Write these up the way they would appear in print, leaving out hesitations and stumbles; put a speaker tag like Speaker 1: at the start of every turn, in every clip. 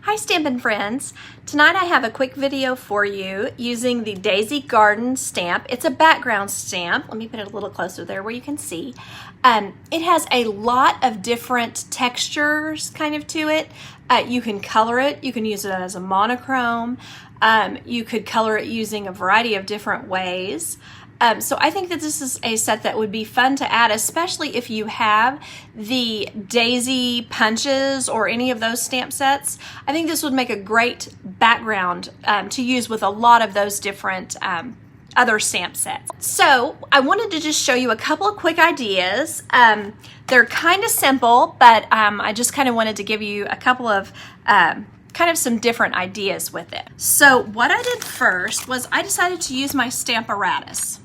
Speaker 1: Hi Stampin' friends! Tonight I have a quick video for you using the Daisy Garden stamp. It's a background stamp. Let me put it a little closer there where you can see. It has a lot of different textures kind of to it. You can color it. You can use it as a monochrome. You could color it using a variety of different ways. So I think that this is a set that would be fun to add, especially if you have the Daisy punches or any of those stamp sets. I think this would make a great background to use with a lot of those different other stamp sets. So I wanted to just show you a couple of quick ideas. They're kind of simple, but I just kind of wanted to give you a couple of kind of some different ideas with it. So what I did first was I decided to use my Stamparatus.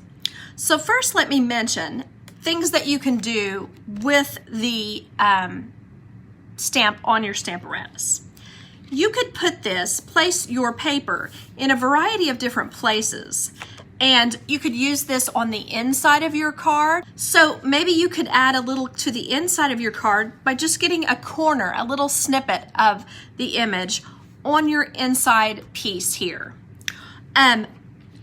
Speaker 1: So first let me mention things that you can do with the stamp on your Stamparatus. You could place your paper in a variety of different places, and you could use this on the inside of your card. So maybe you could add a little to the inside of your card by just getting a corner, a little snippet of the image on your inside piece here.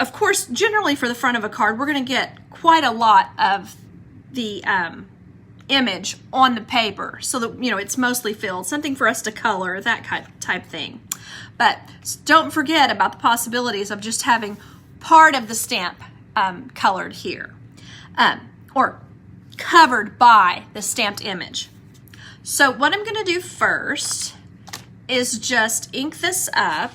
Speaker 1: Of course, generally for the front of a card, we're going to get quite a lot of the image on the paper, so that it's mostly filled, something for us to color, that kind of type thing. But don't forget about the possibilities of just having part of the stamp colored here, or covered by the stamped image. So what I'm going to do first is just ink this up.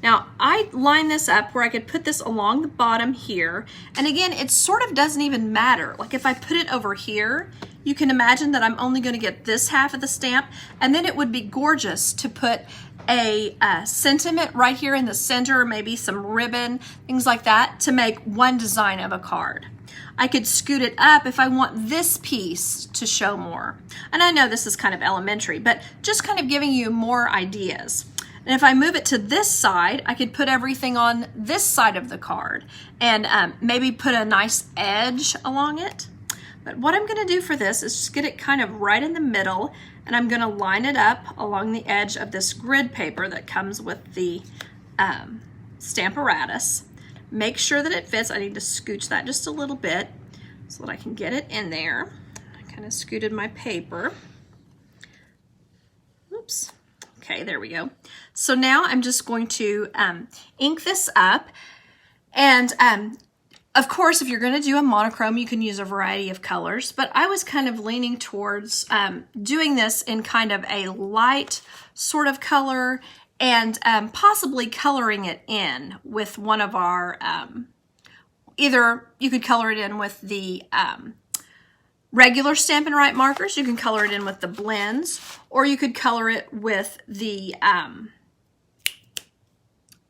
Speaker 1: Now I line this up where I could put this along the bottom here, and again it sort of doesn't even matter. Like if I put it over here, you can imagine that I'm only going to get this half of the stamp, and then it would be gorgeous to put a sentiment right here in the center, maybe some ribbon, things like that, to make one design of a card. I could scoot it up if I want this piece to show more. And I know this is kind of elementary, but just kind of giving you more ideas. And if I move it to this side, I could put everything on this side of the card and maybe put a nice edge along it. But what I'm going to do for this is just get it kind of right in the middle, and I'm going to line it up along the edge of this grid paper that comes with the Stamparatus. Make sure that it fits. I need to scooch that just a little bit so that I can get it in there. I kind of scooted my paper. Oops. Okay, there we go. So now I'm just going to ink this up, and of course if you're going to do a monochrome you can use a variety of colors, but I was kind of leaning towards doing this in kind of a light sort of color, and possibly coloring it in with one of our, either you could color it in with the regular Stampin' Write markers, you can color it in with the blends, or you could color it with the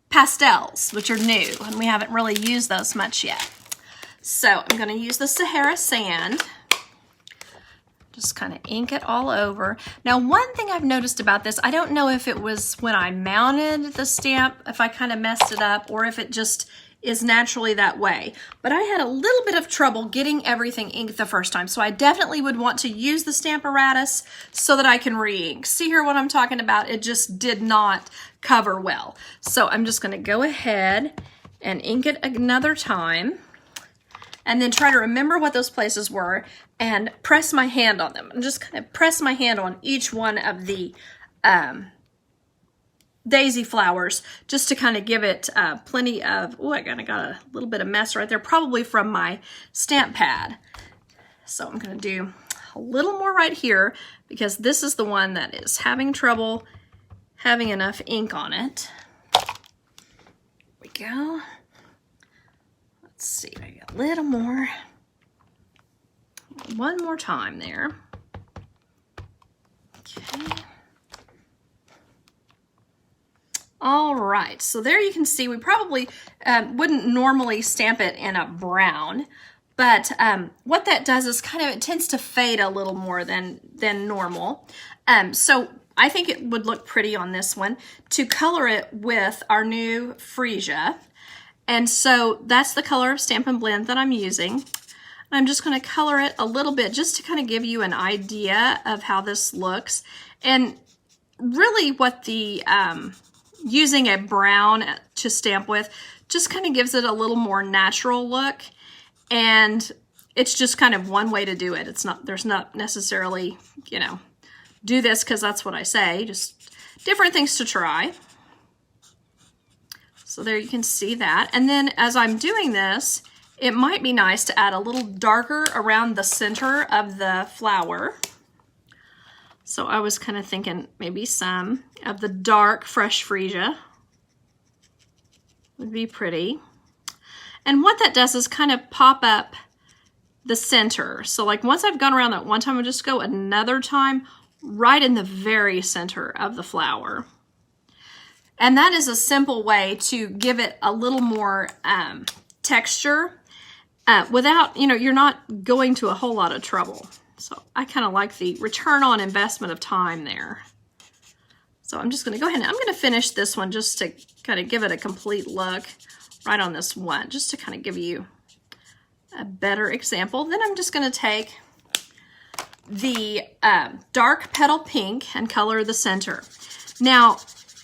Speaker 1: pastels, which are new, and we haven't really used those much yet. So I'm going to use the Sahara Sand. Just kind of ink it all over. Now one thing I've noticed about this, I don't know if it was when I mounted the stamp, if I kind of messed it up, or if it just is naturally that way, but I had a little bit of trouble getting everything inked the first time, so I definitely would want to use the Stamparatus so that I can re-ink. See here what I'm talking about? It just did not cover well. So I'm just going to go ahead and ink it another time, and then try to remember what those places were and press my hand on them. And just kind of press my hand on each one of the daisy flowers, just to kind of give it plenty of, oh, I kind of got a little bit of mess right there, probably from my stamp pad. So I'm going to do a little more right here, because this is the one that is having trouble having enough ink on it. There we go. Let's see, I got a little more. One more time there. Okay. All right, so there you can see we probably wouldn't normally stamp it in a brown, but what that does is kind of, it tends to fade a little more than normal. So I think it would look pretty on this one to color it with our new Freesia. And so that's the color of Stampin' Blend that I'm using. I'm just going to color it a little bit just to kind of give you an idea of how this looks. And really what the using a brown to stamp with just kind of gives it a little more natural look, and it's just kind of one way to do it. It's not, there's not necessarily, you know, do this because that's what I say, just different things to try. So there you can see that. And then as I'm doing this, it might be nice to add a little darker around the center of the flower. So I was kind of thinking maybe some of the dark fresh freesia would be pretty. And what that does is kind of pop up the center. So like once I've gone around that one time, I'll just go another time right in the very center of the flower. And that is a simple way to give it a little more texture without, you know, you're not going to a whole lot of trouble. So I kind of like the return on investment of time there. So I'm just going to go ahead and I'm going to finish this one just to kind of give it a complete look right on this one, just to kind of give you a better example. Then I'm just going to take the dark petal pink and color the center. Now,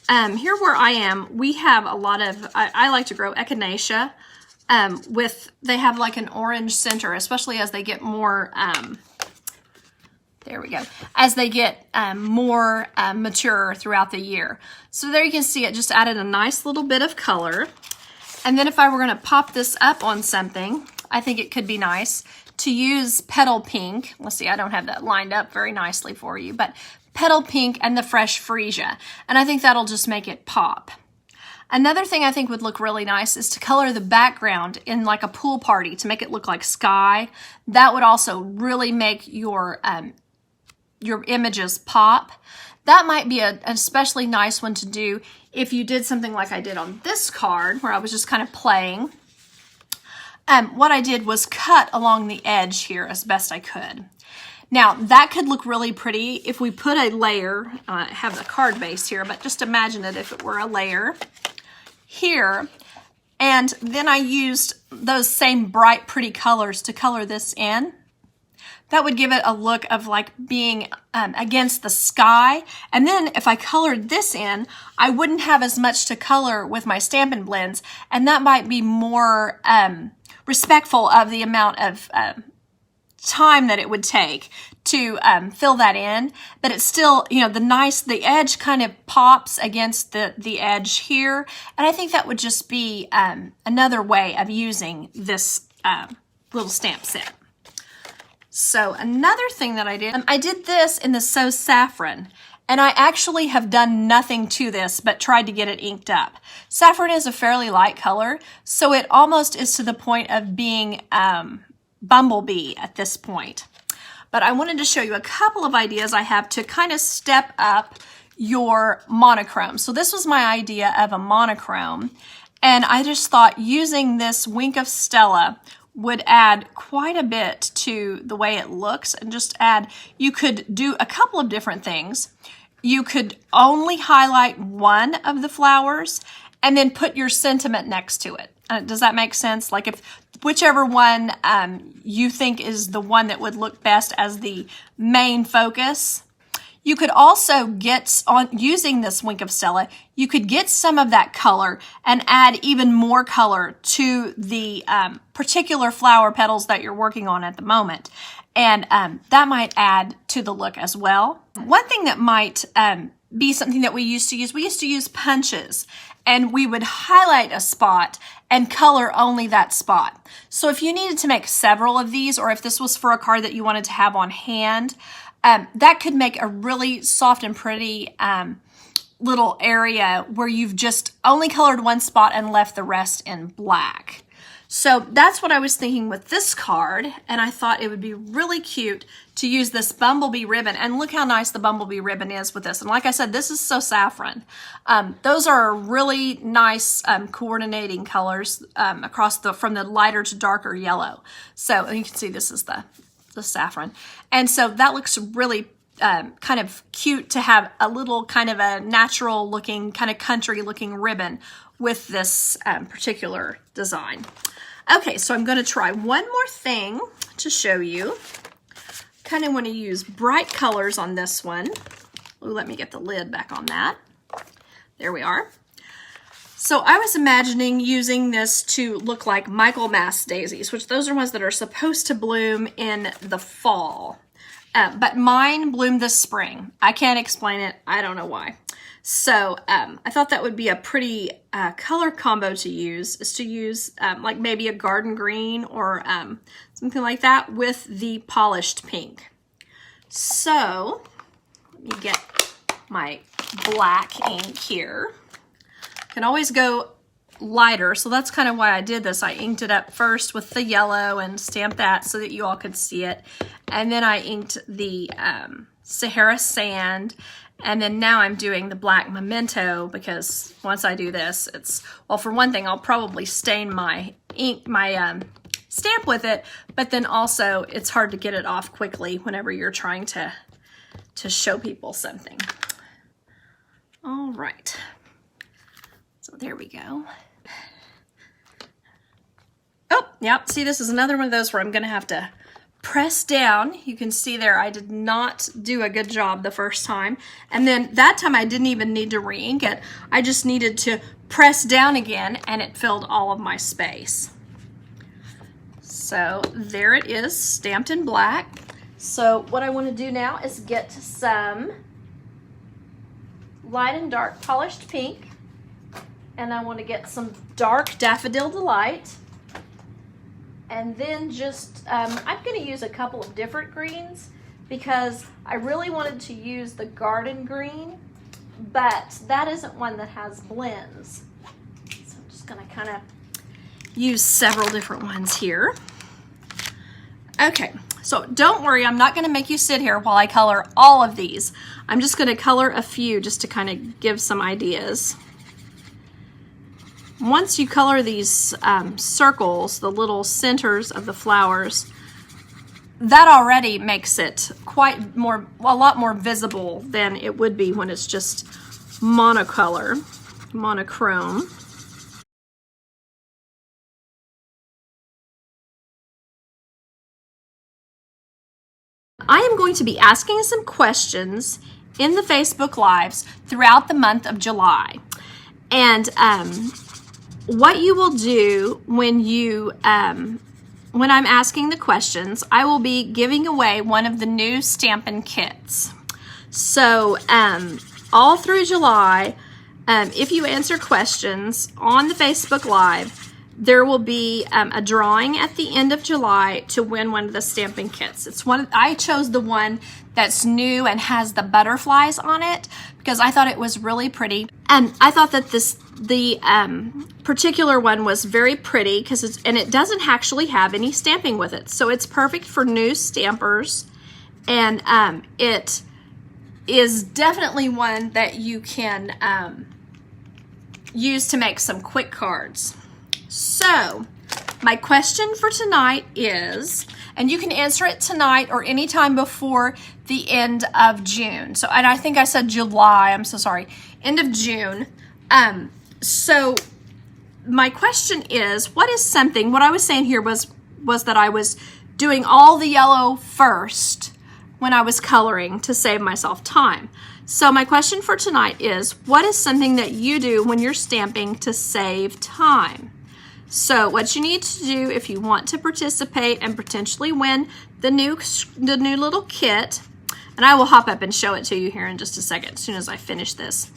Speaker 1: here where I am, we have a lot of, I like to grow echinacea they have like an orange center, especially as they get more, there we go, as they get more mature throughout the year. So there you can see it just added a nice little bit of color. And then if I were going to pop this up on something, I think it could be nice to use petal pink. Let's see, I don't have that lined up very nicely for you, but petal pink and the fresh freesia. And I think that'll just make it pop. Another thing I think would look really nice is to color the background in like a pool party to make it look like sky. That would also really make your images pop. That might be an especially nice one to do if you did something like I did on this card where I was just kind of playing. What I did was cut along the edge here as best I could. Now that could look really pretty if we put a layer, I have the card base here, but just imagine it if it were a layer here, and then I used those same bright pretty colors to color this in. That would give it a look of like being against the sky. And then if I colored this in, I wouldn't have as much to color with my Stampin' blends, and that might be more respectful of the amount of time that it would take to fill that in. But it's still, you know, the edge kind of pops against the edge here. And I think that would just be another way of using this little stamp set. So another thing that I did this in the So Saffron, and I actually have done nothing to this but tried to get it inked up. Saffron is a fairly light color, so it almost is to the point of being bumblebee at this point. But I wanted to show you a couple of ideas I have to kind of step up your monochrome. So this was my idea of a monochrome, and I just thought using this Wink of Stella would add quite a bit to the way it looks, and just add, you could do a couple of different things. You could only highlight one of the flowers and then put your sentiment next to it. Does that make sense? Like if whichever one you think is the one that would look best as the main focus. You could also get, using this Wink of Stella, you could get some of that color and add even more color to the particular flower petals that you're working on at the moment. And that might add to the look as well. One thing that might be something that we used to use punches, and we would highlight a spot and color only that spot. So if you needed to make several of these, or if this was for a card that you wanted to have on hand, that could make a really soft and pretty little area where you've just only colored one spot and left the rest in black. So that's what I was thinking with this card, and I thought it would be really cute to use this bumblebee ribbon. And look how nice the bumblebee ribbon is with this. And like I said, this is So Saffron. Those are really nice coordinating colors across from the lighter to darker yellow. So you can see this is the saffron. And so that looks really kind of cute to have a little kind of a natural looking, kind of country looking ribbon with this particular design. Okay, so I'm going to try one more thing to show you. Kind of want to use bright colors on this one. let me get the lid back on that. There we are. So I was imagining using this to look like Michaelmas daisies, which those are ones that are supposed to bloom in the fall. But mine bloomed this spring. I can't explain it. I don't know why. So I thought that would be a pretty color combo to use, is to use like maybe a garden green or something like that with the polished pink. So let me get my black ink here. Can always go lighter, so that's kind of why I did this. I inked it up first with the yellow and stamped that so that you all could see it. And then I inked the Sahara Sand, and then now I'm doing the black memento, because once I do this, it's, well, for one thing, I'll probably stain my ink, my stamp with it, but then also it's hard to get it off quickly whenever you're trying to show people something. All right. So there we go. Oh, yep. See, this is another one of those where I'm going to have to press down. You can see there I did not do a good job the first time. And then that time I didn't even need to re-ink it. I just needed to press down again and it filled all of my space. So there it is, stamped in black. So what I want to do now is get some light and dark polished pink. And I want to get some dark Daffodil Delight. And then just, I'm going to use a couple of different greens because I really wanted to use the garden green, but that isn't one that has blends. So I'm just going to kind of use several different ones here. Okay, so don't worry, I'm not going to make you sit here while I color all of these. I'm just going to color a few just to kind of give some ideas. Once you color these circles, the little centers of the flowers, that already makes it a lot more visible than it would be when it's just monochrome. I am going to be asking some questions in the Facebook Lives throughout the month of July. And what you will do when when I'm asking the questions, I will be giving away one of the new Stampin' kits. So all through July, if you answer questions on the Facebook Live, there will be a drawing at the end of July to win one of the Stampin' kits. It's I chose the one that's new and has the butterflies on it because I thought it was really pretty. And I thought that the particular one was very pretty because it doesn't actually have any stamping with it. So it's perfect for new stampers, and it is definitely one that you can use to make some quick cards. So my question for tonight is, and you can answer it tonight or anytime before the end of June. So, and I think I said July, I'm so sorry, end of June. So my question is, what is something, what I was saying here was that I was doing all the yellow first when I was coloring to save myself time. So my question for tonight is, what is something that you do when you're stamping to save time? So what you need to do if you want to participate and potentially win the new little kit, and I will hop up and show it to you here in just a second as soon as I finish this.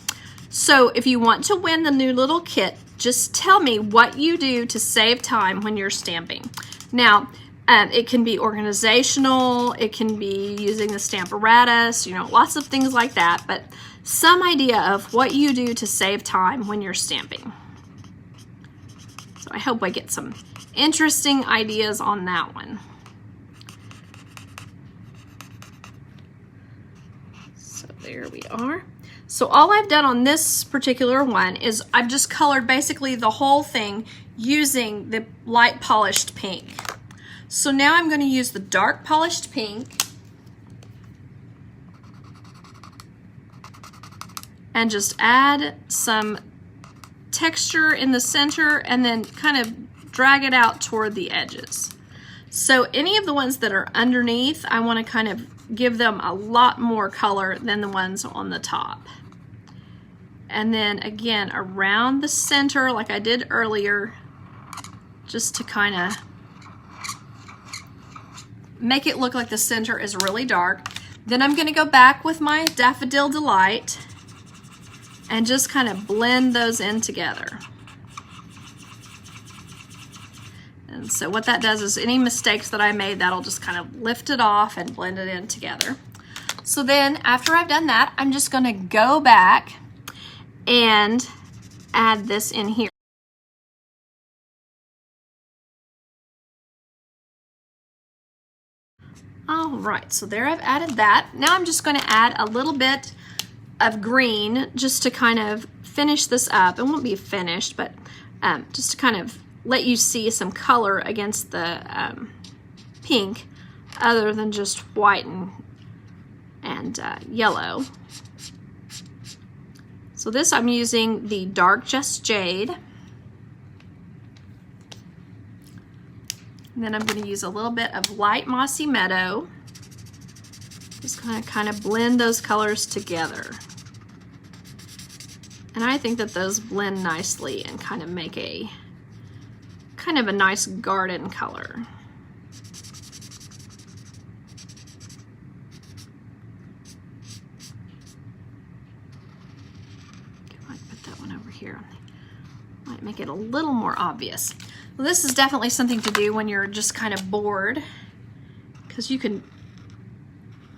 Speaker 1: So if you want to win the new little kit, just tell me what you do to save time when you're stamping. Now, it can be organizational, it can be using the Stamparatus, lots of things like that, but some idea of what you do to save time when you're stamping. So I hope I get some interesting ideas on that one. So there we are. So all I've done on this particular one is I've just colored basically the whole thing using the light polished pink. So now I'm going to use the dark polished pink and just add some texture in the center and then kind of drag it out toward the edges. So any of the ones that are underneath, I want to kind of give them a lot more color than the ones on the top. And then again, around the center, like I did earlier, just to kind of make it look like the center is really dark. Then I'm going to go back with my Daffodil Delight and just kind of blend those in together. And so what that does is any mistakes that I made, that'll just kind of lift it off and blend it in together. So then after I've done that, I'm just going to go back and add this in here. All right, so there I've added that. Now I'm just going to add a little bit of green just to kind of finish this up. It won't be finished, but just to kind of let you see some color against the pink other than just white and yellow. So this I'm using the Dark Just Jade. And then I'm going to use a little bit of Light Mossy Meadow. Just going to kind of blend those colors together. And I think that those blend nicely and kind of make a kind of a nice garden color. I might put that one over here. Might make it a little more obvious. Well, this is definitely something to do when you're just kind of bored, because you can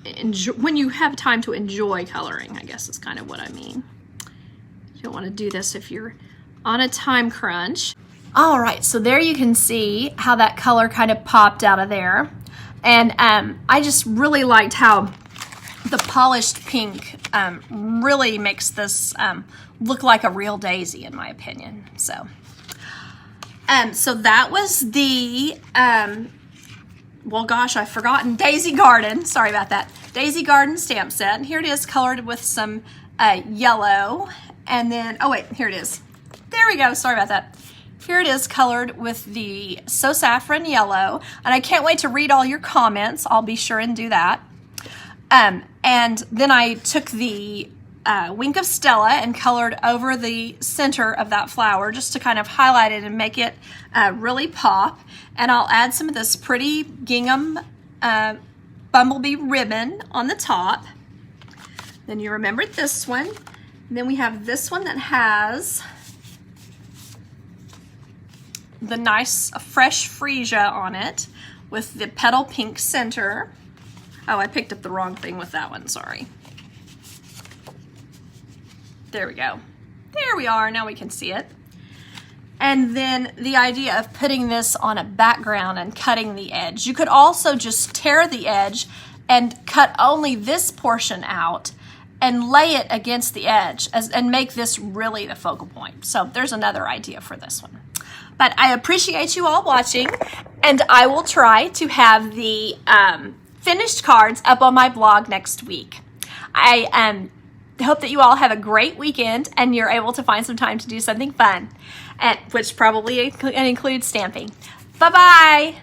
Speaker 1: enjoy, when you have time to enjoy coloring, I guess is kind of what I mean. You don't want to do this if you're on a time crunch. All right, so there you can see how that color kind of popped out of there. And I just really liked how the polished pink really makes this look like a real daisy, in my opinion. So that was the, well, gosh, I've forgotten, Daisy Garden. Sorry about that. Daisy Garden stamp set. And here it is, colored with some yellow. And then, oh wait, here it is. There we go, sorry about that. Here it is, colored with the So Saffron Yellow. And I can't wait to read all your comments. I'll be sure and do that. And then I took the Wink of Stella and colored over the center of that flower just to kind of highlight it and make it really pop. And I'll add some of this pretty gingham bumblebee ribbon on the top. Then you remembered this one. And then we have this one that has the nice fresh freesia on it with the petal pink center. Oh, I picked up the wrong thing with that one, sorry. There we go. There we are, now we can see it. And then the idea of putting this on a background and cutting the edge. You could also just tear the edge and cut only this portion out and lay it against the edge and make this really the focal point. So there's another idea for this one. But I appreciate you all watching, and I will try to have the finished cards up on my blog next week. I hope that you all have a great weekend and you're able to find some time to do something fun, which probably includes stamping. Bye-bye.